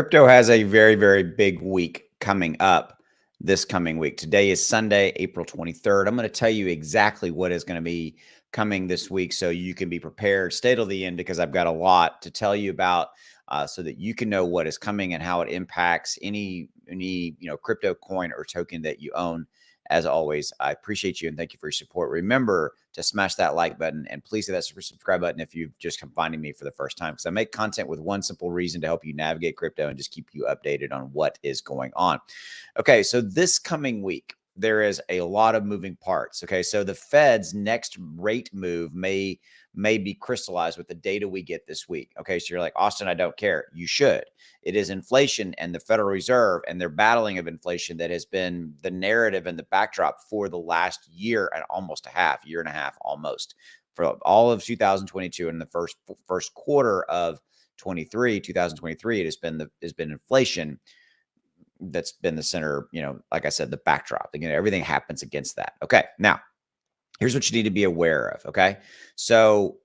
Crypto has a very, very big week coming up this coming week. Today is Sunday, April 23rd. I'm going to tell you exactly what is going to be coming this week so you can be prepared. Stay till the end because I've got a lot to tell you about so that you can know what is coming and how it impacts any crypto coin or token that you own. As always, I appreciate you and thank you for your support. Remember to smash that like button and please hit that subscribe button if you've just come finding me for the first time, because I make content with one simple reason: to help you navigate crypto and just keep you updated on what is going on. Okay, so this coming week, there is a lot of moving parts. Okay, so the Fed's next rate move may be crystallized with the data we get this week. Okay, so you're like, Austin, I don't care. You should. It is inflation and the Federal Reserve and their battling of inflation that has been the narrative and the backdrop for the last year and almost year and a half almost, for all of 2022 and the first quarter of 2023. It has been inflation that's been the center, like I said, the backdrop. Everything happens against that. Okay, now here's what you need to be aware of. Okay, so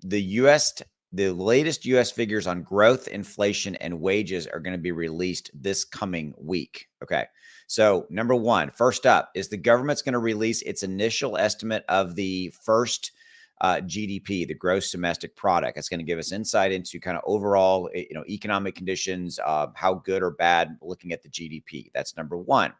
the latest U.S. figures on growth, inflation, and wages are going to be released this coming week. Okay, so number one, first up, is the government's going to release its initial estimate of the first GDP, the gross domestic product. It's going to give us insight into kind of overall, economic conditions, how good or bad looking at the GDP. That's number one.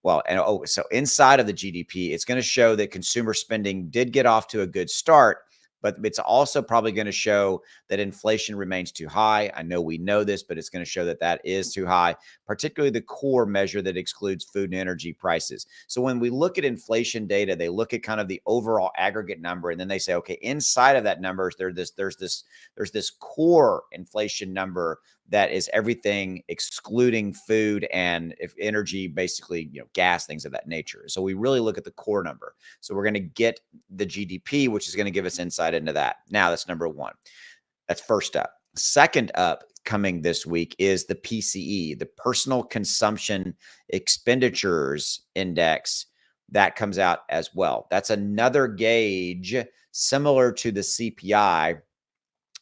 Well, so inside of the GDP, it's going to show that consumer spending did get off to a good start, but it's also probably going to show that inflation remains too high. I know we know this, but it's going to show that that is too high, particularly the core measure that excludes food and energy prices. So when we look at inflation data, they look at kind of the overall aggregate number, and then they say, okay, inside of that number, there's this core inflation number that is everything excluding food and if energy, basically, gas, things of that nature. So we really look at the core number. So we're going to get the GDP, which is going to give us insight into that. Now, that's number one. That's first up. Second up, coming this week, is the PCE, the Personal Consumption Expenditures Index. That comes out as well. That's another gauge similar to the CPI.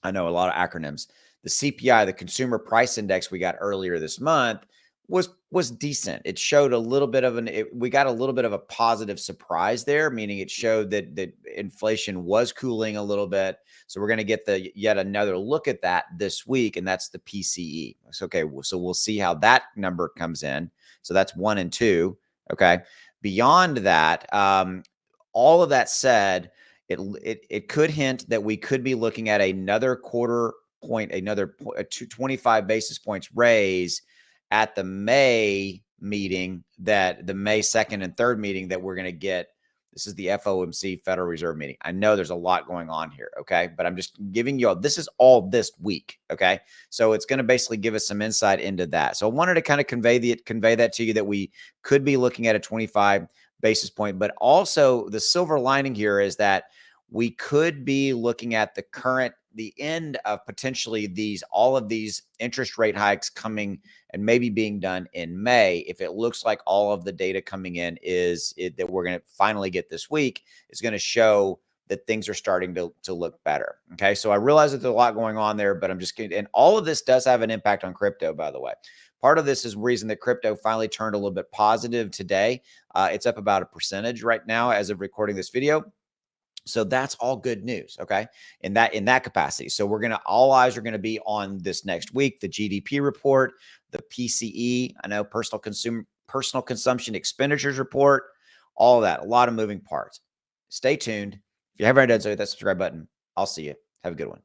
I know a lot of acronyms. The CPI, the Consumer Price Index we got earlier this month, was decent. It showed a little bit of we got a little bit of a positive surprise there, meaning it showed that inflation was cooling a little bit. So we're going to get yet another look at that this week, and that's the PCE. So, okay, so we'll see how that number comes in. So that's 1 and 2. Okay. Beyond that, all of that said, it could hint that we could be looking at another 25 basis points raise at the May meeting, that the May 2nd and 3rd meeting that we're going to get. This is the FOMC, Federal Reserve meeting. I know there's a lot going on here, okay? But I'm just giving you this is all this week, okay? So it's going to basically give us some insight into that. So I wanted to kind of convey that to you, that we could be looking at a 25 basis point, but also the silver lining here is that we could be looking at the end of potentially all of these interest rate hikes coming and maybe being done in May. If it looks like all of the data coming in that we're going to finally get this week is going to show that things are starting to look better. Okay. So I realize that there's a lot going on there, but I'm just kidding. And all of this does have an impact on crypto, by the way. Part of this is the reason that crypto finally turned a little bit positive today. It's up about 1% right now as of recording this video. So that's all good news, okay? In that capacity. So all eyes are going to be on this next week, the GDP report, the PCE, I know personal consumption expenditures report, all of that, a lot of moving parts. Stay tuned. If you haven't already done so, hit that subscribe button. I'll see you. Have a good one.